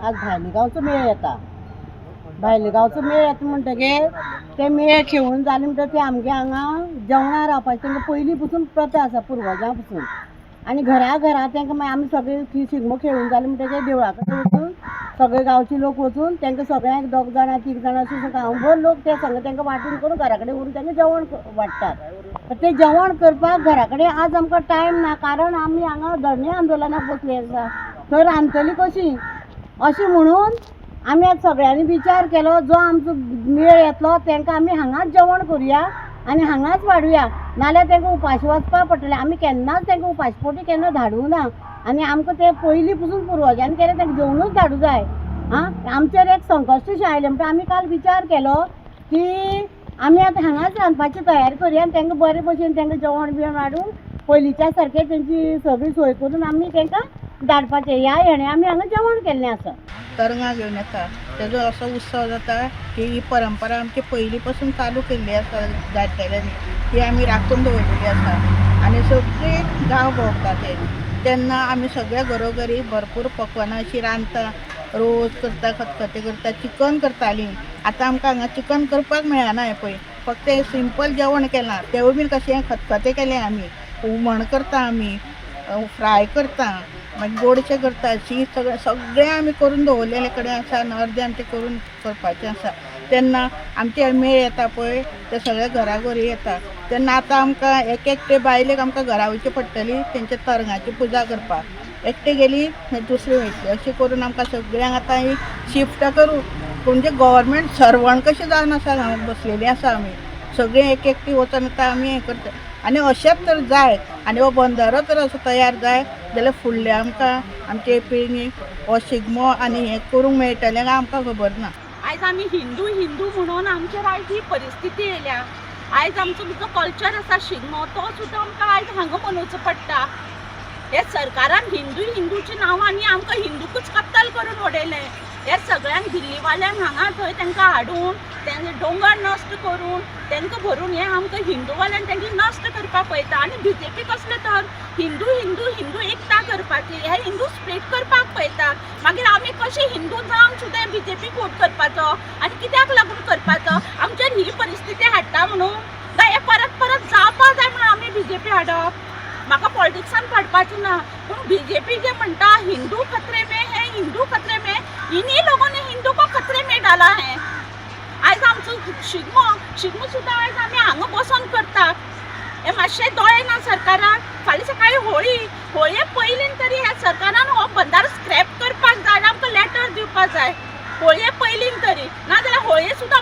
आज भायले गांवचो मेळ येता. भायले गांवचो मेळ येता म्हणटगीर ते मेळ खेळून जाले म्हणटकीर ते आमगे हांगा जेवणां रावपाची तांकां पयलीं पसून प्रथा आसा पुर्वजां पसून. आनी घरा घरा तांकां मागीर आमी सगळे शिगमो खेळून जाले म्हणटकीर देवळा कडेन वचून सगळे गांवचे लोक वचून तांकां सगळ्यांक 2 जाणां 3 जाणां अशें गांवभर लोक ते सगळे तांकां वांटून करून घरा कडेन व्हरून तांकां जेवण वाडटात. तर ते जेवण करपाक घरा कडेन आज आमकां टायम ना, कारण आमी हांगा धरणे आंदोलनाक बसले आसा. थंय रांदतलीं कशीं अशें म्हणून आमी आज सगळ्यांनी विचार केलो, जो आमचो मेळ येतलो तांकां आमी हांगाच जेवण करुया आनी हांगाच वाडुया, नाल्यार तांकां उपाशी वचपाक पडटलें. आमी केन्नाच तांकां उपाशी पोटी केन्ना धाडूंक ना आनी आमकां ते पयलीं पसून पुर्वजांनी केलें तांकां जेवणूच धाडूं जाय. आमचेर एक संकश्टशें आयलें म्हणटा आमी काल विचार केलो की आमी आतां हांगाच रांदपाची तयारी करुया आनी तांकां बरे भशेन तांकां जेवण बिवण हाडून पयलींच्या सारकें तेंची सगळी सोय करून आमी तांकां धाडपाचें. ह्या हेणे आमी हांगा जेवण केल्लें आसा. तरंगां घेवन येता, तेजो असो उत्सव जाता की ही परंपरा आमची पयलीं पासून चालू केल्ली आसा जाणटेल्यांनी, ती आमी राखून दवरलेली आसा आनी सगळे गांव भोंवता ते. तेन्ना आमी सगळे घरोघरी भरपूर पकवानां अशीं रांदता, रोस करता, खतखतें करता, चिकन करतालीं. आतां आमकां हांगा चिकन करपाक मेळना हें पळय, फक्त सिंपल जेवण केलां. तेवूय बीन कशें खतखतें केलें आमी, हुमण करता आमी, फ्राय करता, मागीर गोडशें करता. शीत सगळें आमी करून दवरलेले कडेन आसा आनी अर्दें आमचें करून करपाचें आसा. तेन्ना आमचे मेळ येता पळय ते सगळे घराघरी येता. तेन्ना आतां आमकां एक एकटे बायलेक आमकां घरा वयची पडटली तेंचे तरंगाची पुजा करपाक. एकटे गेली दुसरी वयतली, अशें करून आमकां सगळ्यांक आतां ही शिफ्ट करूं म्हणजे गव्हर्मेंट सर्वंट कशें जावन आसा हांगा बसलेलीं आसा आमी. सगळीं एक एकटी वचून आतां आमी हें करता. आनी अशेंच तर जाय आनी हो बंदारो तर असो तयार जाय जाल्यार फुडलें आमकां आमचे पिळगेक हो शिगमो आनी हें करूंक मेळटलें काय आमकां खबर ना. आयज आमी हिंदू म्हणून आमचेर आयज ही परिस्थिती येयल्या. आयज आमचो जो कल्चर आसा शिगमो तो सुद्दां आमकां आयज हांगा मनोवचो पडटा. हे सरकारान हिंदूच्या नांवांनी आमकां हिंदूकूच कत्तल करून उडयलें. हे सगळ्यांक दिल्लीवाल्यांक हांगा थंय तांकां हाडून तेंचे दोंगर नश्ट करून तांकां भरून हे आमकां हिंदूवाल्यांक तेंची नश्ट करपाक पळयता. आनी बीजेपी कसले तर हिंदू एकता करपाची, हे हिंदू स्प्लीट करपाक पळयता. मागीर आमी कशे हिंदू जावन सुद्दां बीजेपीक वोट करपाचो आनी कित्याक लागून करपाचो? आमचेर ही परिस्थिती हाडटा म्हणून काय हे परत परत जावपा जाय म्हणून आमी बीजेपी हाडप? म्हाका पॉलिटिक्सान पडपाचें ना, पूण बीजेपी जे म्हणटा हिंदू खतरे में है, हिंदू खतरे में, इन्हीं लोगों ने हिंदू को खतरे में डाला है. आयज आमचो शिगमो सुद्दां आयज आमी हांगा बसून करतात. हे मातशें दोळे ना सरकाराक. फाल्यां सकाळीं होळये पयलीं तरी ह्या सरकारान हो बंदारो स्क्रॅप करपाक जाय आनी आमकां लॅटर दिवपाक जाय. होळये पयलीं तरी, नाजाल्यार होळये सुद्दां